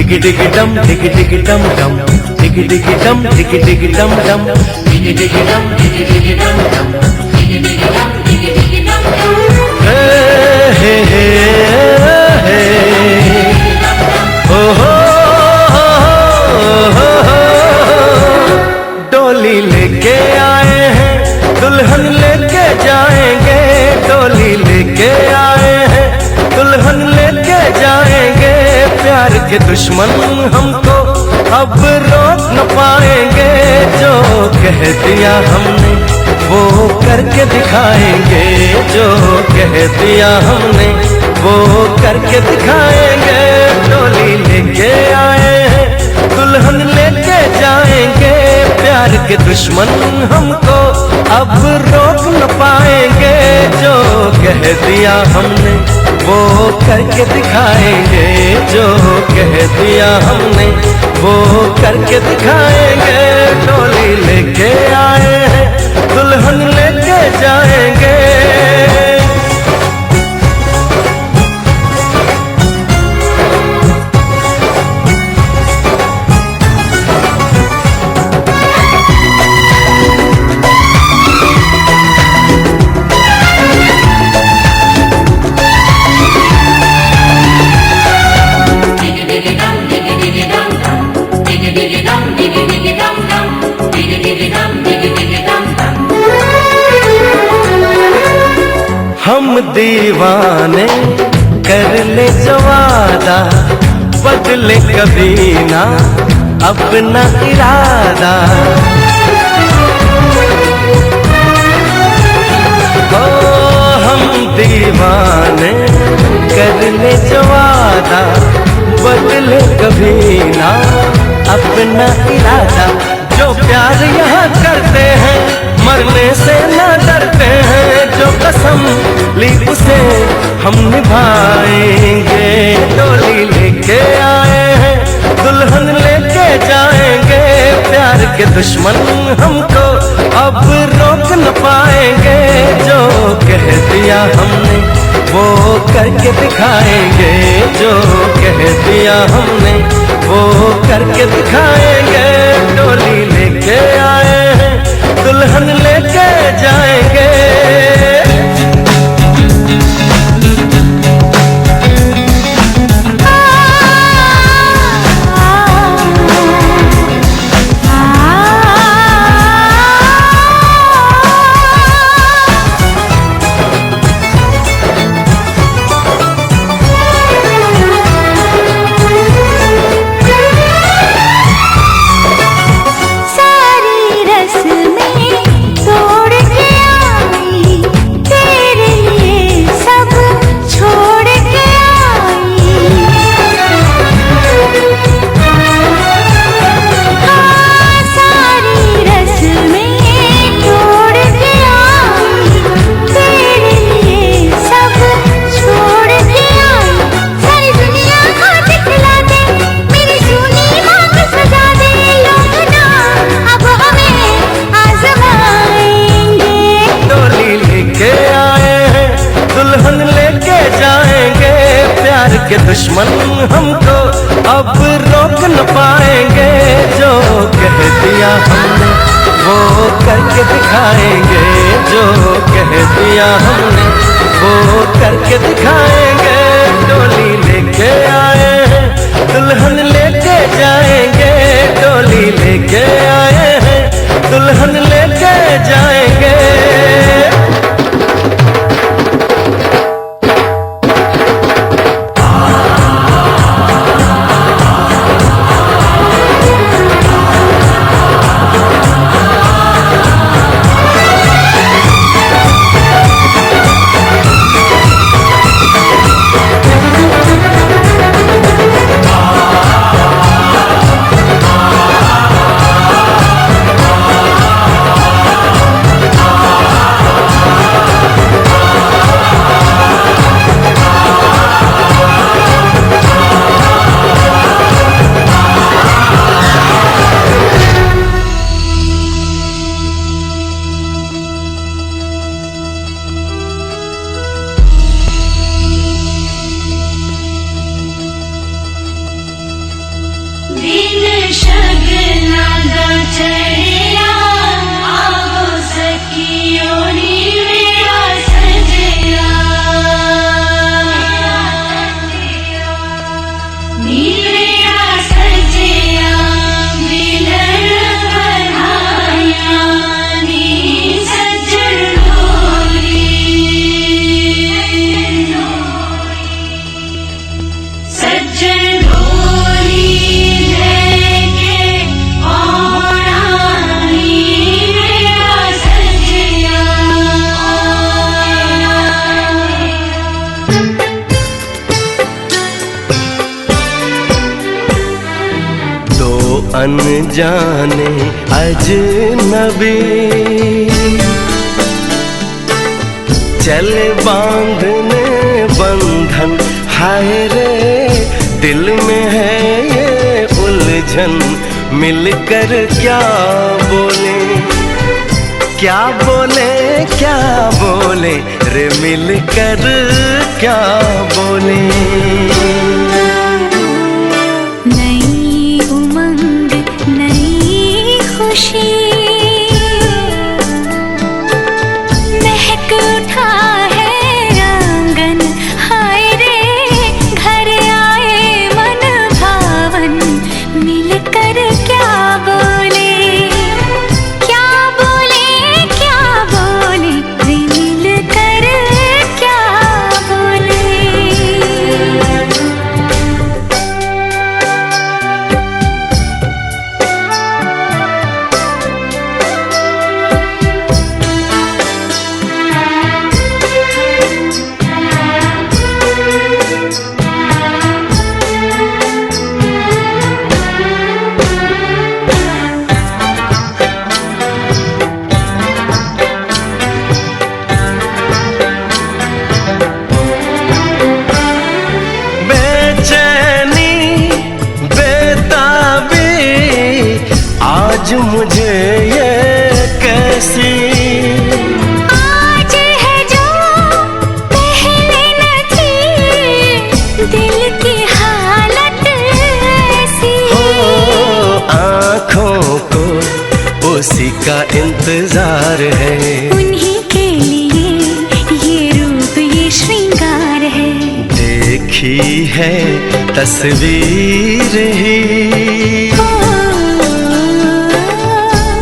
डिगी डिगी डम डिगी डिगी डम डम डिगी डिगी डम डिगी डिगी डम डम डिगी डिगी डम डिगी डिगी डम डम डिगी डिगी डम डिगी डिगी डम डम हे हे हे ओ हो डोली लेके आए हैं दुल्हन लेके जाएंगे, डोली लेके आए हैं दुल्हन लेके जाएंगे। प्यार के दुश्मन हमको अब रोक न पाएंगे, जो कह दिया हमने वो करके दिखाएंगे, जो कह दिया हमने वो करके दिखाएंगे। डोली लेके आए हैं दुल्हन लेके जाएंगे, प्यार के दुश्मन हमको अब रोक न पाएंगे, जो कह दिया हमने वो करके दिखाएंगे, जो कह दिया हमने वो करके दिखाएंगे। डोली लेके आए हैं दुल्हन लेके जाएंगे। हम दीवाने कर ले जो वादा, बदले कभी ना अपना इरादा। ओ हम दीवाने कर ले जो वादा, बदले कभी ना अपना इरादा। जो प्यार यहाँ करते हैं मरने से न डरते हैं, जो कसम ली उसे हम निभाएंगे। डोली लेके आए हैं दुल्हन लेके जाएंगे, प्यार के दुश्मन हमको अब रोक न पाएंगे, जो कह दिया हमने वो करके दिखाएंगे, जो कह दिया हमने वो करके दिखाएंगे। डोली लेके आए हैं दुल्हन लेके जाएंगे। के दुश्मन हमको अब रोक न पाएंगे, जो कह दिया हमने वो करके दिखाएंगे, जो कह दिया हमने वो करके दिखाएंगे। डोली लेके आए हैं दुल्हन लेके जाएंगे, डोली लेके आए हैं दुल्हन लेके जाएंगे। चढ़िया आओ सखियों नीवेरा सजया नीवेरा सजया मिलन बधाया नी सज्जन सज्जन डोली लेके आना नीवेरा सजया दो अनजाने अजनबी चले बांधने बंधन, हाय रे दिल में है ये उलझन, मिलकर क्या बोले क्या बोले क्या बोले रे, मिलकर क्या बोले। नई उमंग नई खुशी महक उठा है आंगन, हाय रे घर आए मन भावन, मिलकर क्या बोले क्या बोले क्या बोले रे, मिलकर क्या बोले। बेचैनी बेताबी आज मुझे ये कैसी, आज है जो पहले न थी, दिल की हालत ऐसी। हो आँखों को उसी का इंतजार है, उन्हीं के लिए ये रूप ये श्रृंगार है। देखी है तस्वीर ही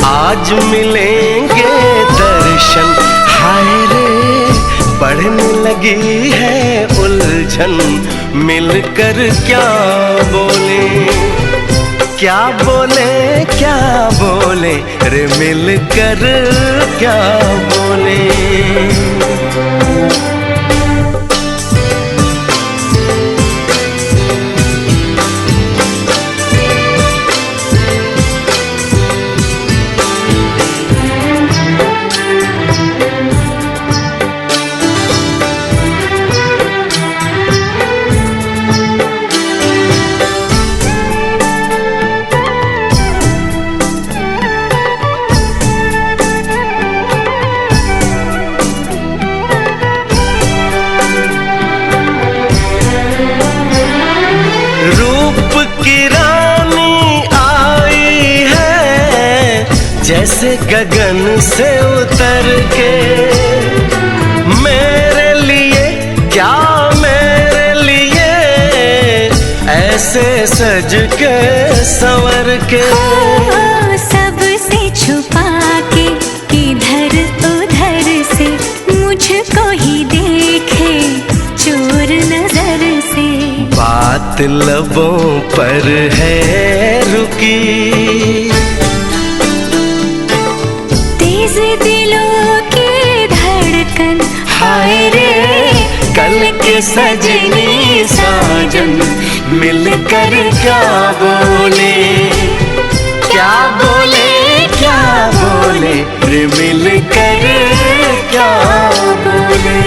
आज मिलेंगे दर्शन, हाय रे बढ़ने लगी है उलझन, मिलकर क्या बोले क्या बोले क्या बोले रे, मिलकर क्या बोले। रूप की रानी आई है जैसे गगन से उतर के, मेरे लिए क्या मेरे लिए ऐसे सज के संवर के। सबसे छुपा के इधर उधर से मुझको ही देखे चोर नजर से, बात लबों पर है रुकी, तेज दिलों की धड़कन, हाय रे कल के सजनी साजन, मिलकर क्या बोले क्या बोले क्या बोले रे, मिलकर क्या बोले।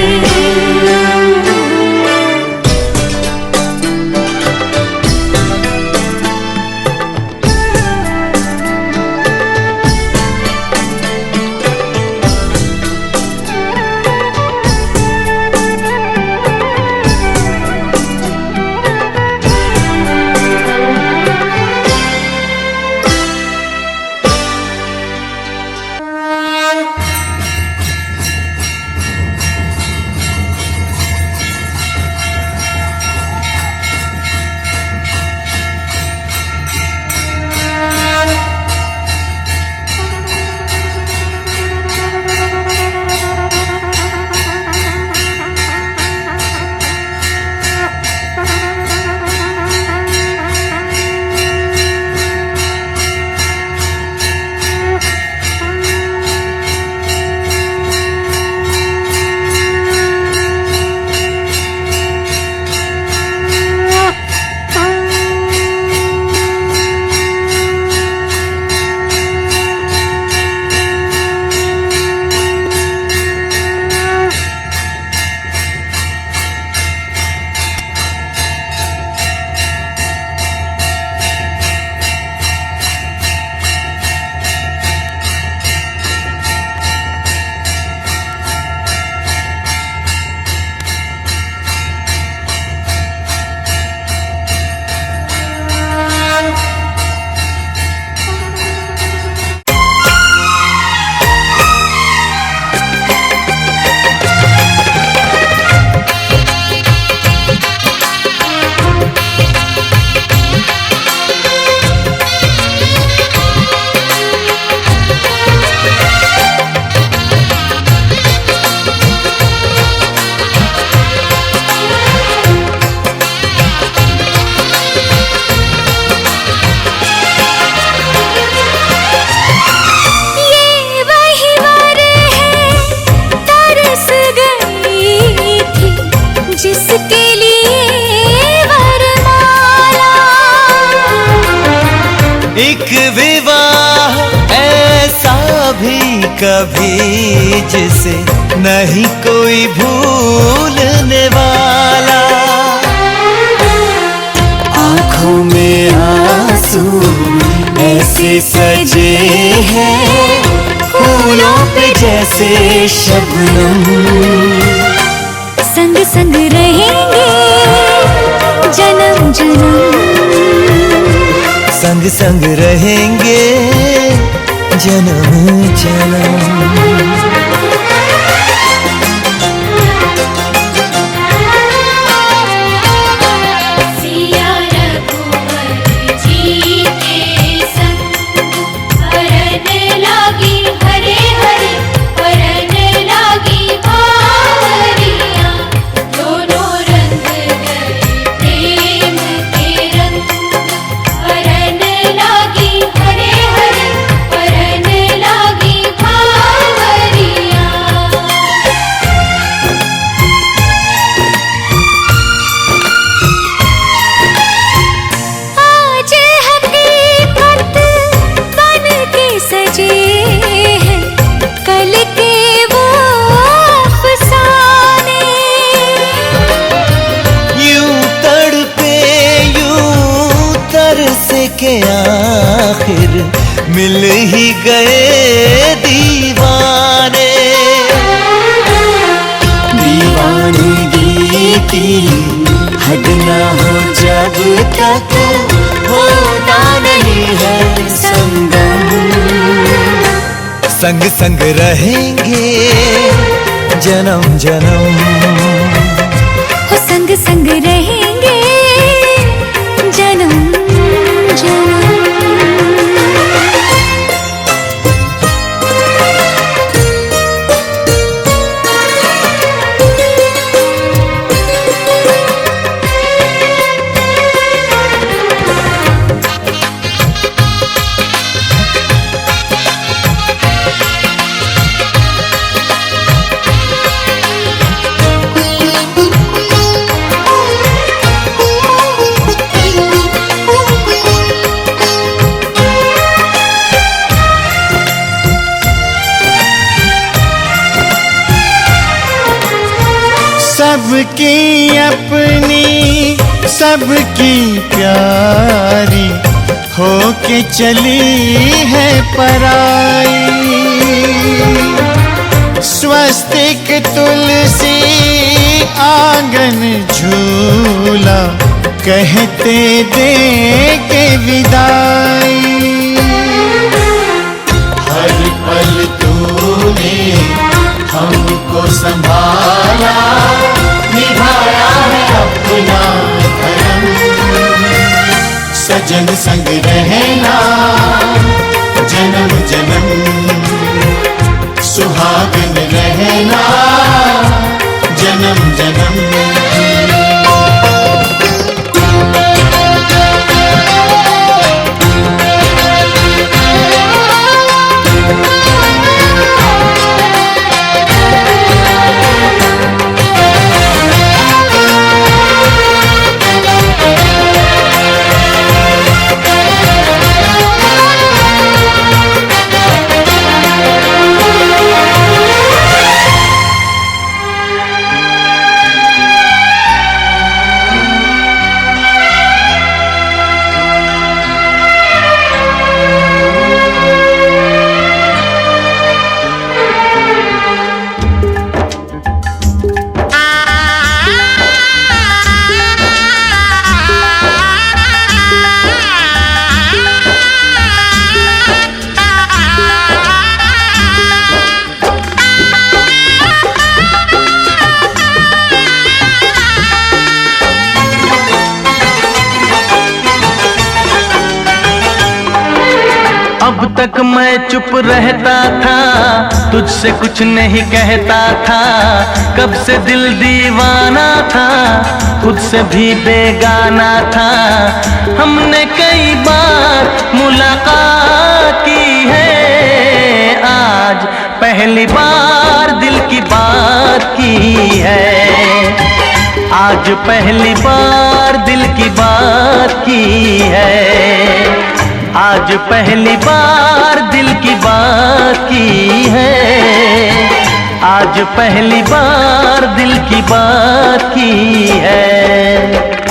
एक विवाह ऐसा भी कभी जिसे नहीं कोई भूलने वाला। आंखों में आंसू ऐसे सजे हैं फूलों पे जैसे शबनम। संग संग रहेंगे जन्म जन्म, संग संग रहेंगे जन्म जन्म। के आखिर मिल ही गए दीवाने। दीवानगी की हद ना हो जब तक होता नहीं है संगम। संग संग रहेंगे जन्म जन्म, हो संग संग रहेंगे जन्म जन्म। सबकी अपनी सबकी प्यारी होके चली है पराई। स्वस्तिक तुलसी आंगन झूला कहते दे के विदाई। हर पल तूने हमको संभाला, निभाया है अपना धर्म। सजन संग रहना जन्म जन्म, सुहागन रहना जन्म जन्म। अब तक मैं चुप रहता था, तुझसे कुछ नहीं कहता था। कब से दिल दीवाना था, खुद से भी बेगाना था। हमने कई बार मुलाकात की है, आज पहली बार दिल की बात की है। आज पहली बार दिल की बात की है। आज पहली बार दिल की बात की है, आज पहली बार दिल की बात की है।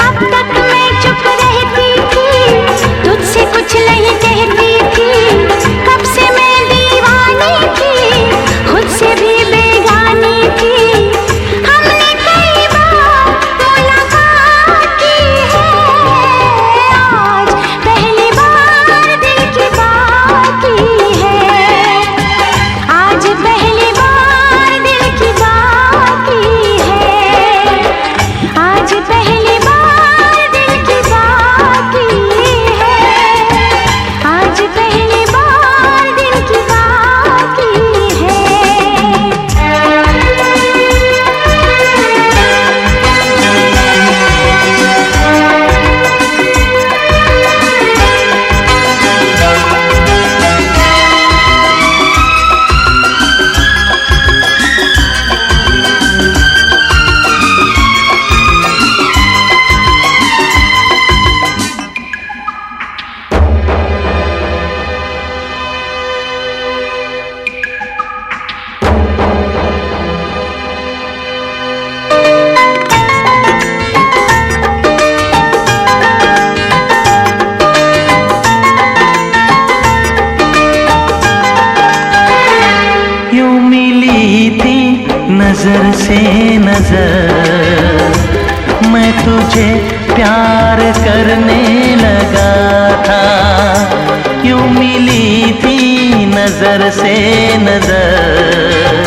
अब तक मैं चुप रहती थी, तुझसे कुछ नहीं कहती थी, कब से मैं दीवानी थी, खुद से भी बेगानी थी। हमने कई बार मुलाकात की है, आज पहली बार दिल की बात की है, आज पहली बार दिल की बात की है, आज पहली बार दिल की बात की है, आज पहली बार दिल की बात की है। यूं मिली थी नजर से नजर, मैं तुझे प्यार करने लगा था। यूं मिली थी नजर से नजर,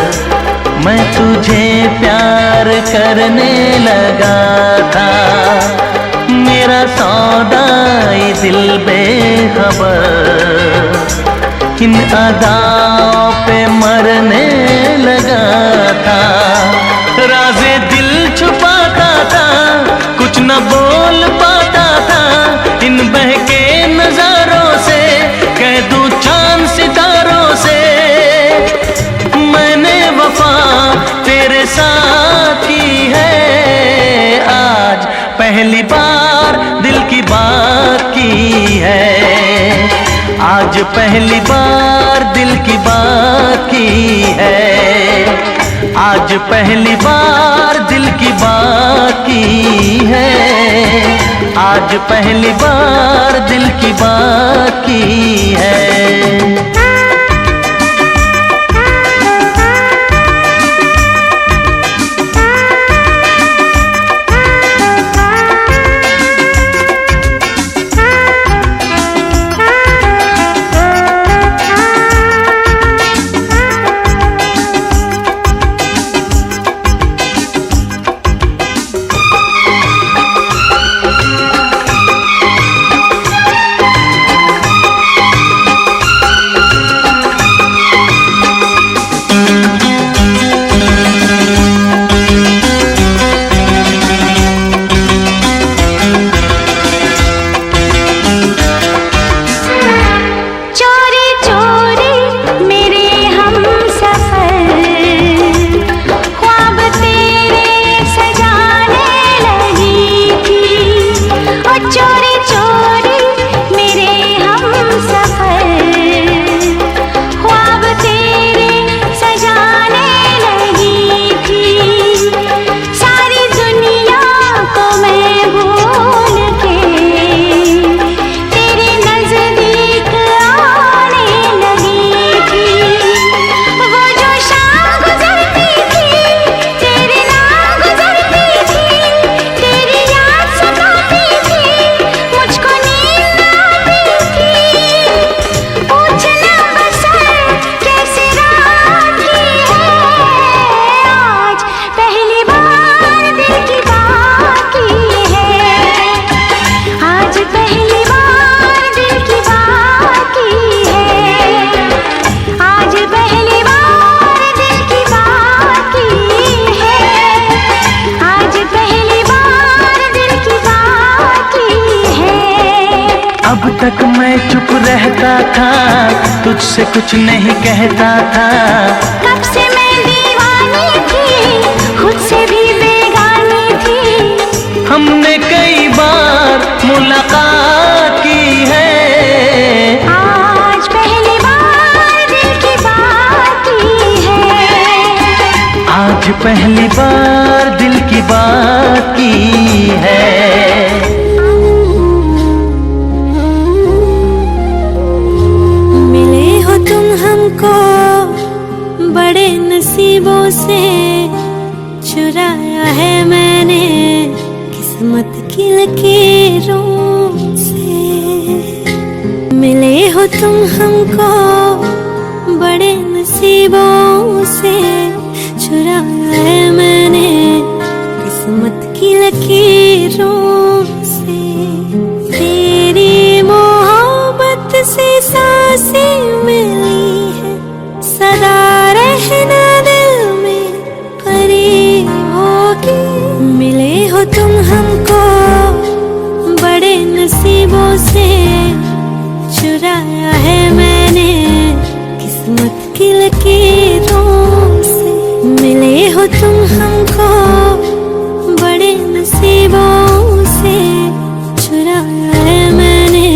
मैं तुझे प्यार करने लगा था। मेरा सौदा ये दिल बेखबर, किन अदाओं पे मरने लगा था। राज़े दिल छुपाता था, कुछ न बोल पाता था, इन बहके नजारों से कह दूं चांद सितारों से, मैंने वफा तेरे साथ की है। आज पहली बार दिल की बात की है, आज पहली बार दिल की बात की है, आज पहली बार दिल की बात की है, आज पहली बार दिल की बात की है। अब तक मैं चुप रहता था, तुझसे कुछ नहीं कहता था, कब से मैं दीवानी थी, खुद से भी बेगानी थी। हमने कई बार मुलाकात की है, पहली बार दिल की बात की है। मिले हो तुम हमको बड़े नसीबों से, चुराया है मैंने किस्मत की लकीरों से। मिले हो तुम हमको बड़े नसीबों से, चुराया है मैंने किस्मत की लकीरों से। तेरी मोहब्बत से सांसें मिली है, सदा रहना दिल में करीब होगी। मिले हो तुम हमको बड़े नसीबों से, चुराया है मैंने किस्मत की लकीरों से। मिले हो तुम हमको बड़े नसीबों से, चुराया है मैंने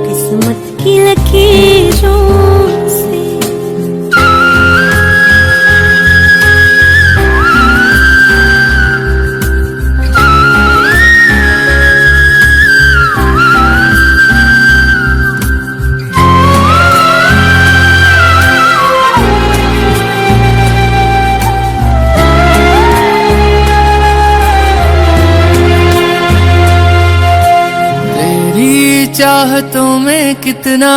किस्मत की लकीरों से। चाहतों में कितना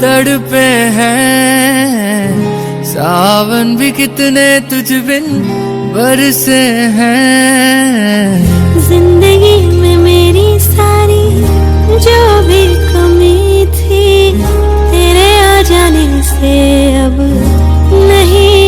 तड़पे हैं, सावन भी कितने तुझ बिन बरसे हैं। जिंदगी में मेरी सारी जो भी कमी थी, तेरे आ जाने से अब नहीं।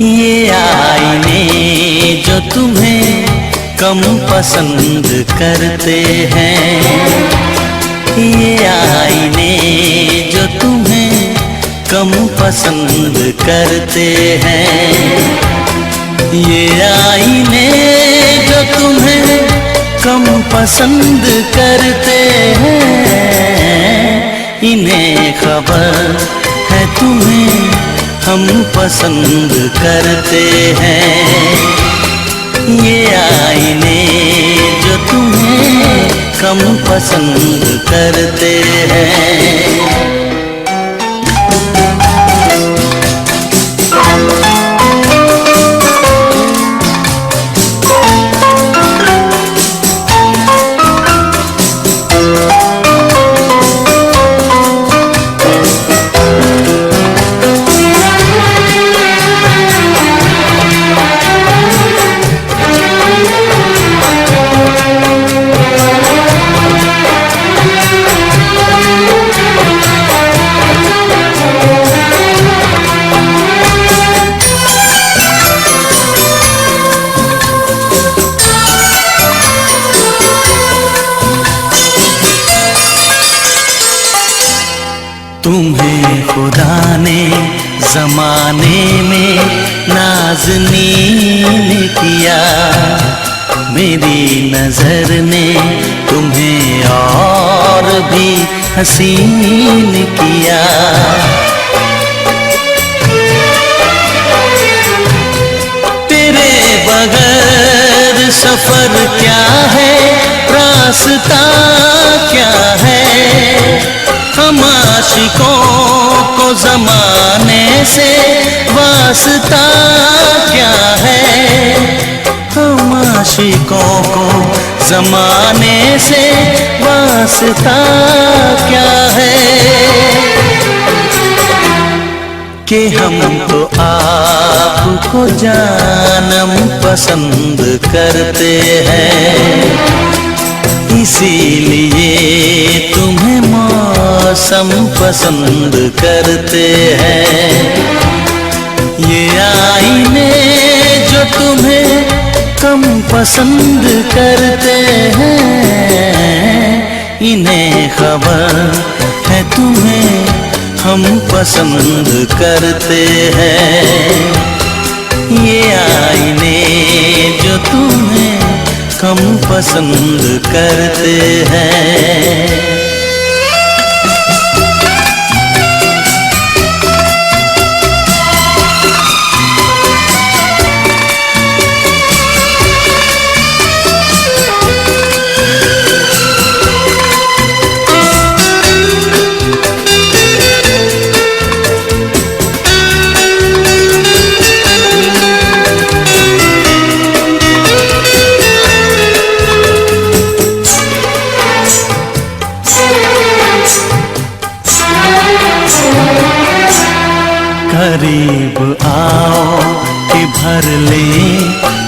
ये आईने जो तुम्हें कम पसंद करते हैं, ये आईने जो तुम्हें कम पसंद करते हैं, ये आईने जो तुम्हें कम पसंद करते हैं, इन्हें खबर है तुम्हें हम पसंद करते हैं। ये आईने जो तुम्हें कम पसंद करते हैं। तुम्हें खुदा ने जमाने में नाज़नीन किया, मेरी नजर ने तुम्हें और भी हसीन किया। तेरे बगैर सफर क्या है, रास्ता क्या है, हम आशिकों को जमाने से वास्ता क्या है, हम आशिकों को जमाने से वास्ता क्या है। कि हम तो आपको जानम पसंद करते हैं, इसीलिए तुम्हें मौसम पसंद करते हैं। आईने जो तुम्हें कम पसंद करते हैं, इन्हें खबर है तुम्हें हम पसंद करते हैं। ये आईने जो तुम्हें कम पसंद करते हैं। करीब आओ कि भर ले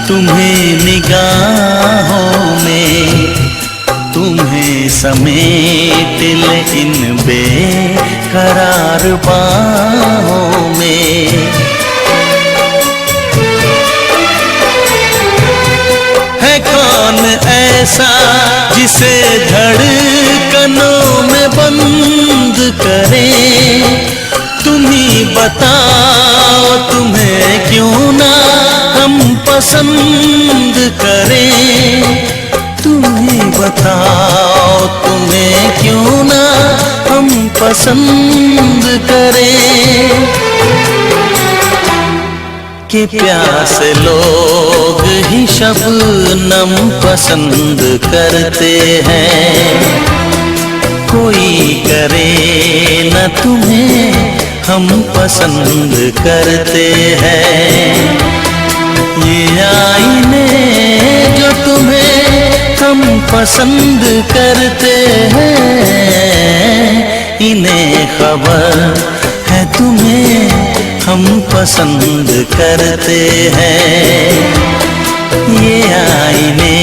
तुम्हें निगाहों में, तुम्हें समेट ले इन बेकरार बाहों में। है कौन ऐसा जिसे धड़कनों में बंद करें, तुम ही बताओ तुम्हें क्यों ना हम पसंद करें। तुम ही बताओ तुम्हें क्यों ना हम पसंद करें। कि प्यासे लोग ही शबनम पसंद करते हैं, कोई करे न तुम्हें हम पसंद करते हैं। ये आईने जो तुम्हें हम पसंद करते हैं, इन्हें खबर है तुम्हें हम पसंद करते हैं। ये आईने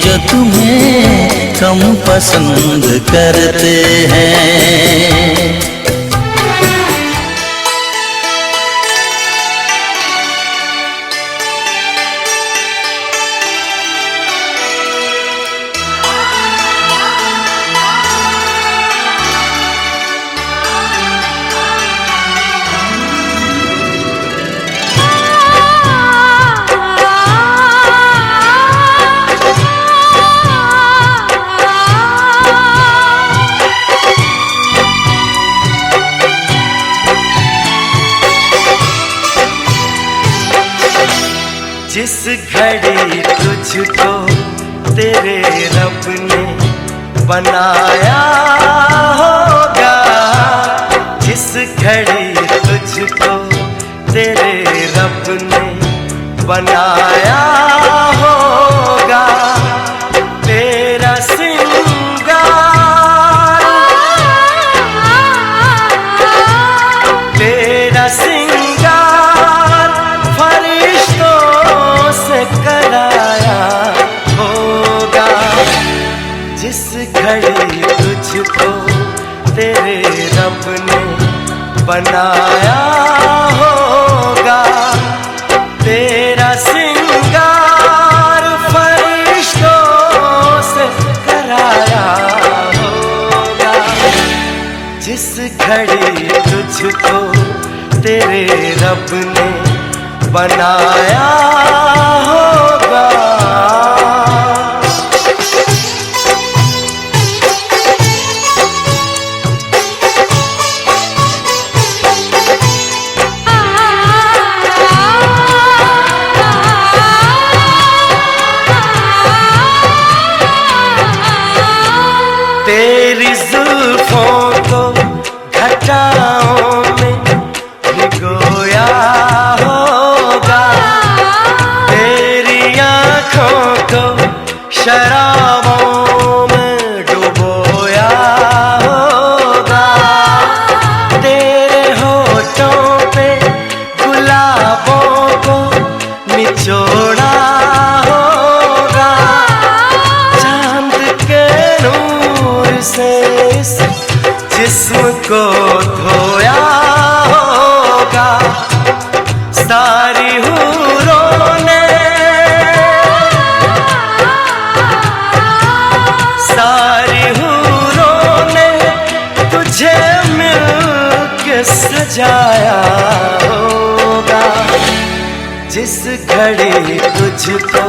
जो तुम्हें कम पसंद करते हैं। जिस घड़ी तुझको तेरे रब ने बनाया होगा, जिस घड़ी तुझको तेरे रब ने बनाया होगा, तेरा सिंगार तेरा सिंगार फरिश्तों से कराया होगा। जिस घड़ी तुझको तेरे रब ने बनाया होगा, तेरा सिंगार फरिश्तों से कराया होगा। जिस घड़ी तुझको तेरे रब ने बनाया होगा। तेरी जुल्फों को घटाओं में भिगोया होगा, तेरी आँखों को शराबों में डुबोया होगा, तेरे होठों पे गुलाबों को निचोड़ा होगा, चांद के नूर से इस जिस्म को धोया होगा। सजाया होगा, जिस घड़ी तुझको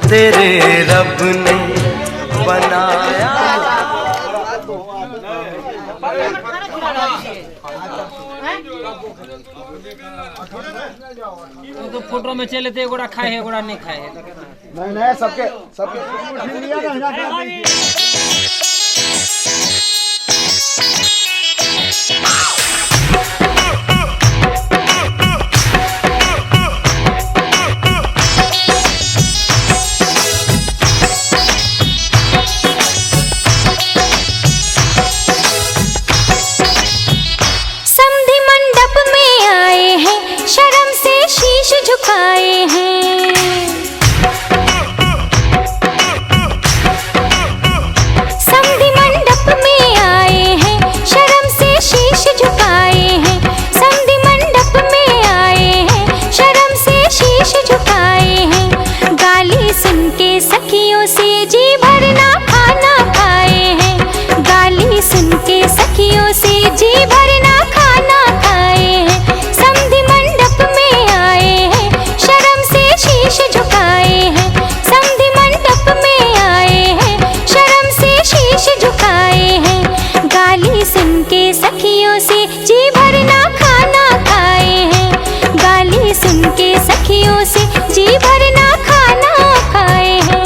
तेरे रब ने बनाया। तो फोटो में चले थे, गोड़ा खाए है गोड़ा नहीं खाए है। नहीं सबके सबके समधी मंडप में आए हैं, शर्म से शीश झुकाए हैं। समधी मंडप में आए हैं, शर्म से शीश झुकाए हैं। समधी मंडप में आए हैं, शर्म से शीश झुकाए हैं। गाली सुन के सखियों से जी भरना खाना खाए हैं। गाली सुन के सखियों से जी भरना खाना खाए हैं। समधी मंडप में आए हैं, शर्म से शीश झुकाए हैं। समधी मंडप में आए हैं, शर्म से शीश झुकाए हैं। गाली सुन के सखियों से जी भरना खाना खाए हैं। गाली सुन के सखियों से जी भरना खाना खाए हैं।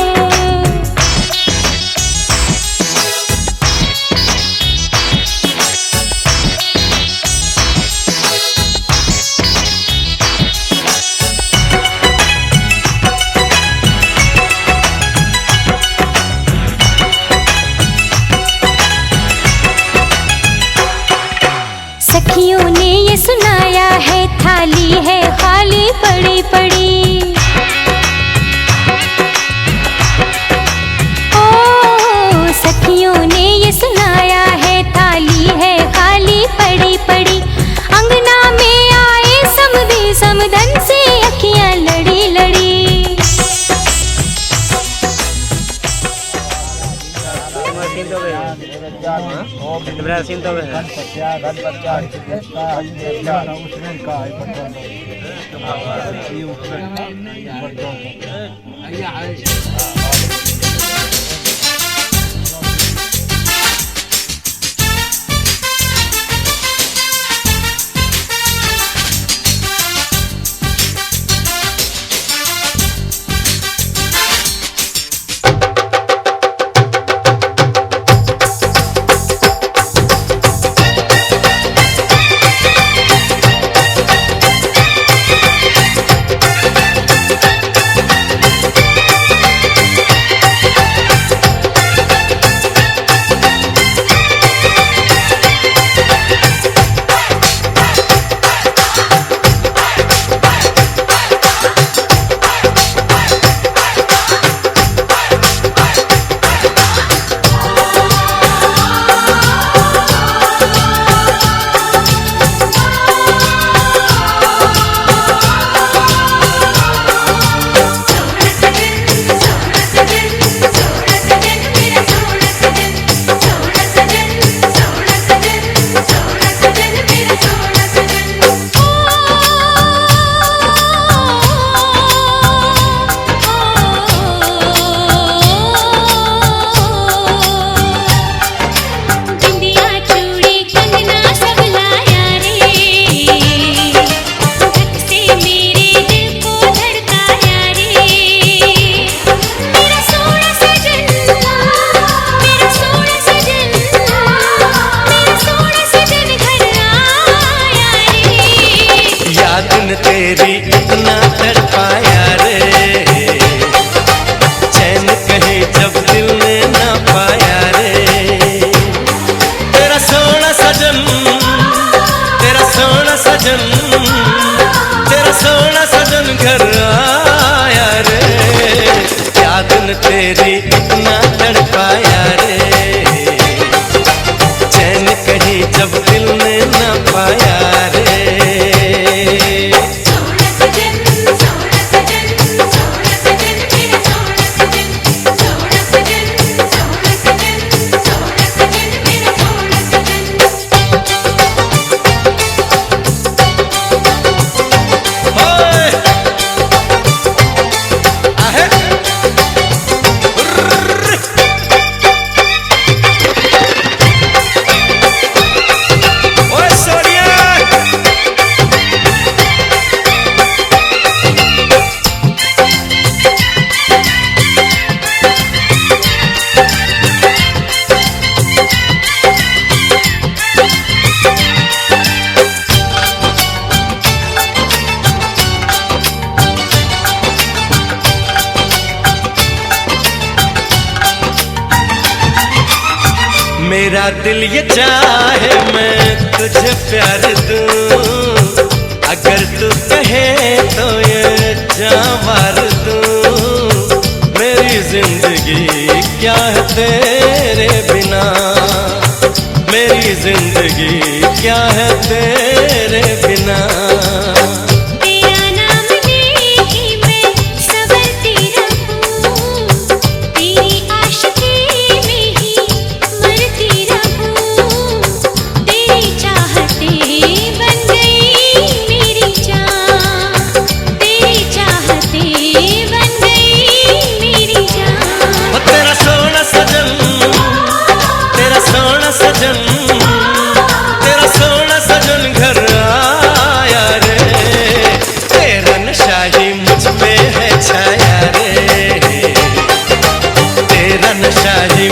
सखियों ने ये सुनाया है, थाली है खाली पड़ी पड़ी। ओ सखियों ने ये सुनाया है, थाली है खाली पड़ी पड़ी। अंगना में आए समधी, समधन से अखियां लड़ी लड़ी। तेरी इतना तड़पाया रे, चैन कहे जब दिल ने ना पाया रे। तेरा सोना सजन, तेरा सोना सजन, तेरा सोना सजन घर आया रे। याद न तेरी इतना तड़पाया रे, चैन कहे जब दिल ने ना पाया रे। मेरा दिल ये चाहे मैं तुझे प्यार दूं, अगर तू कहे तो ये जान वार दूं। मेरी जिंदगी क्या है तेरे बिना, मेरी जिंदगी क्या है तेरे बिना।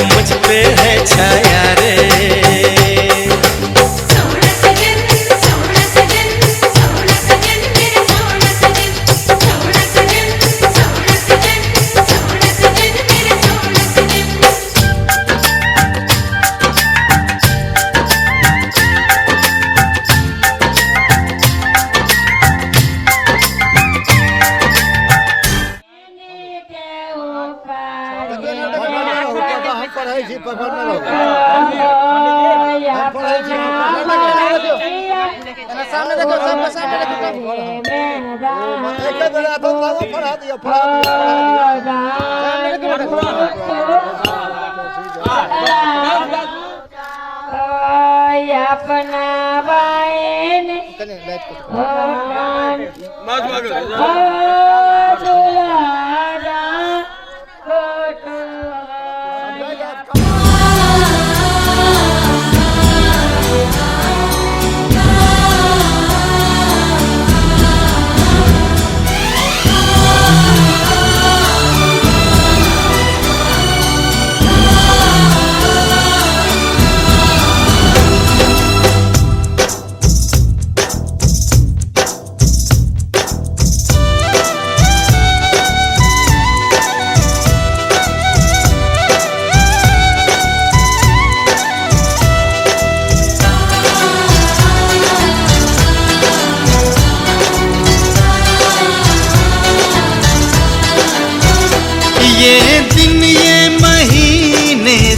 मुझ पे है छाया रे। सोना सजन, सोना सजन, सोना सजन मेरा सोना सजन, सोना सजन, सोना सजन, सोना सजन मेरा सोना सजन। सामने देखो, सामने देखो, एक बेला तो लागो फड़ा दिया, अपना बायन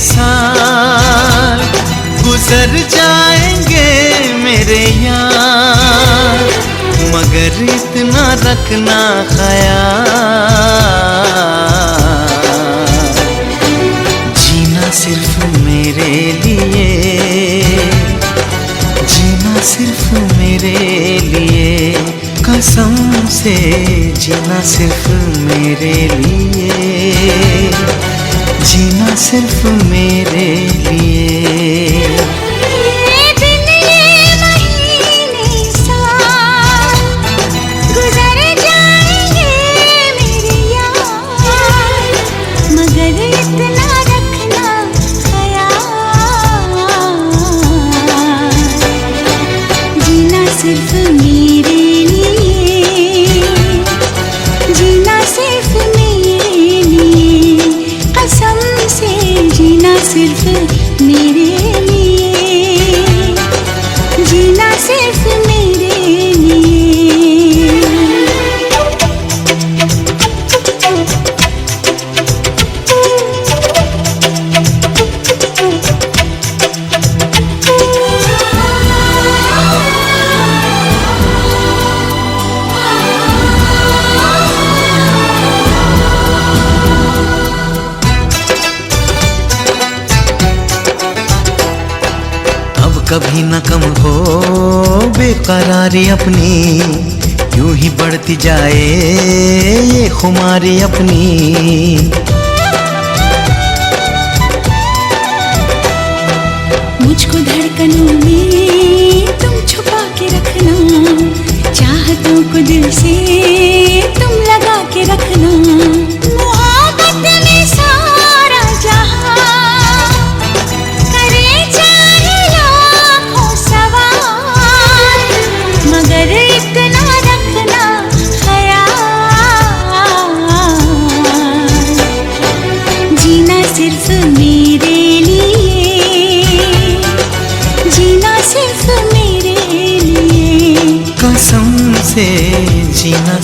साल गुजर जाएंगे मेरे यार, मगर इतना रखना ख्याल, जीना सिर्फ मेरे लिए, जीना सिर्फ मेरे लिए, कसम से जीना सिर्फ मेरे लिए, जीना सिर्फ मेरे लिए। दिन ये महीने साल गुजर जाएंगे मेरे यार, मगर इतना रखना ख्याल, जीना सिर्फ मेरे लिए, जीना सिर्फ मेरे लिए, कसम से जीना सिर्फ मेरे लिए, जीना सिर्फ मेरे लिए। कभी न कम हो बेकरारी अपनी, यूं ही बढ़ती जाए ये खुमारी अपनी। मुझको धड़कनों में तुम छुपा के रखना, चाहतों को दिल से तुम लगा के रखना, मोहब्बत में सारा जहां करे चाहे लाखों सवाल, मगर इतना रखना ख्याल,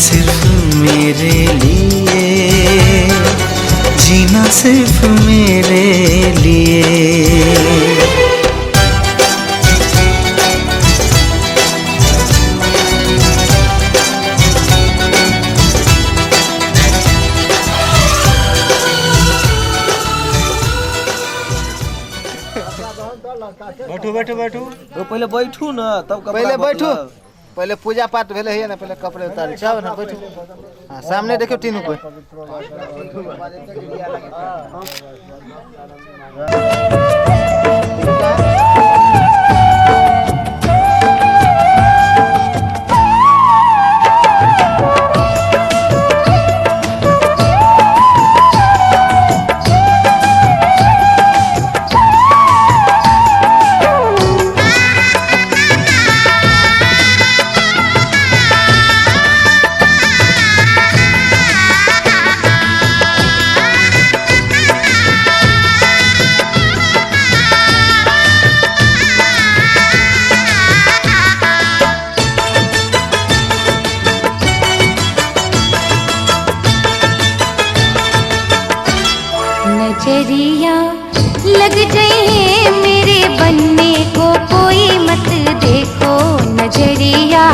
सिर्फ मेरे लिए, जीना सिर्फ मेरे लिए। बैठो बैठो बैठो पहले बैठू ना तब पहले बैठो, पहले पूजा पाठ भेले है ना, पहले कपड़े उतार जाओ ना, बैठो। हाँ सामने देखो तीनों को। नजरिया लग जाए मेरे बनने को, कोई मत देखो। नजरिया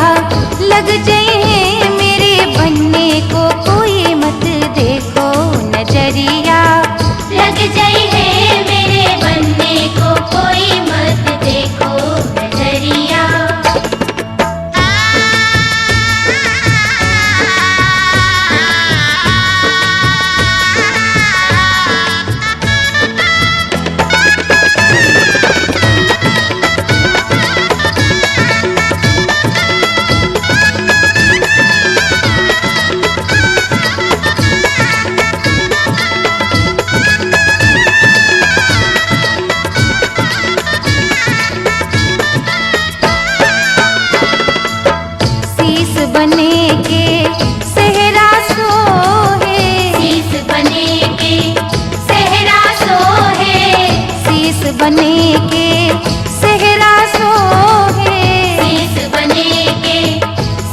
लग जाए मेरे बनने को, कोई मत देखो। नजरिया लग जाए मेरे बनने को, कोई मत देखो। नजरिया बने के सहरा सोहे, शीस बने के सहरा सोहे। शीस बने के सहरा सोहे, शीस बने के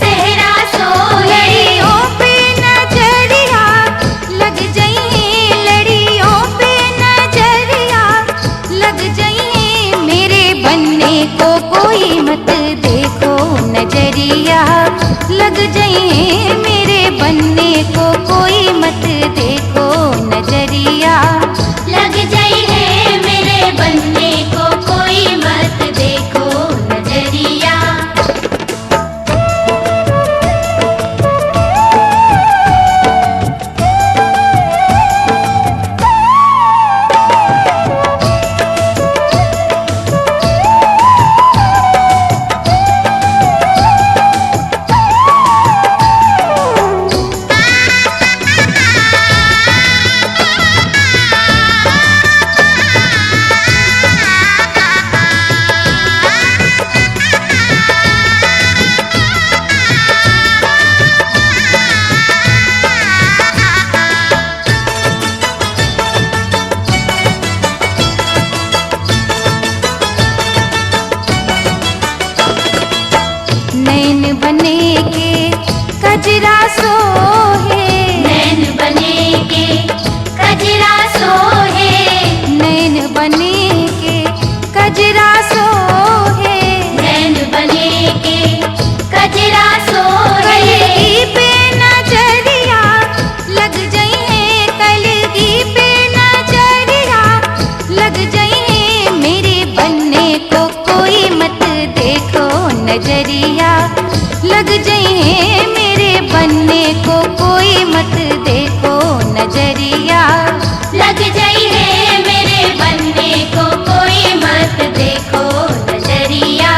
सहरा सोहे। लड़ियों पे नजरिया लग जाए, लड़ियों पे नजरिया लग जाए मेरे बनने को, कोई मत देखो। नजरिया लग जाए मेरे बनने को, कोई मत देखो। नजरिया लग जाए मेरे बनने को, कोई मत देखो। नजरिया नैन बने के कजरा सोहे, नैन बने के कजरा सोहे। नैन बने के कजरा सोहे, नैन बने के कजरा सोहे। कलगी पे नजरिया लग जाए, कलगी पे नजरिया लग जाए मेरे बनने को, कोई मत देखो। नजरिया लग जाए मेरे बनने को, कोई मत देखो। नजरिया लग जाए मेरे बनने को, कोई मत देखो। नजरिया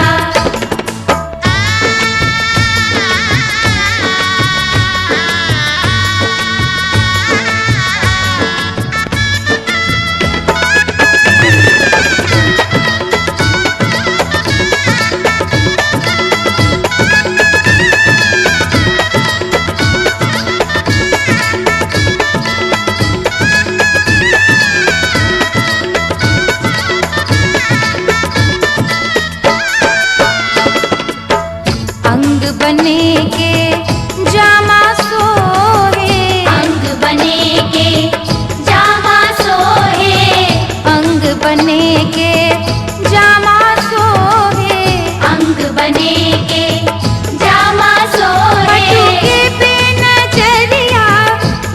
अंग बने के जामा बने के जामा सोहे, अंग बने के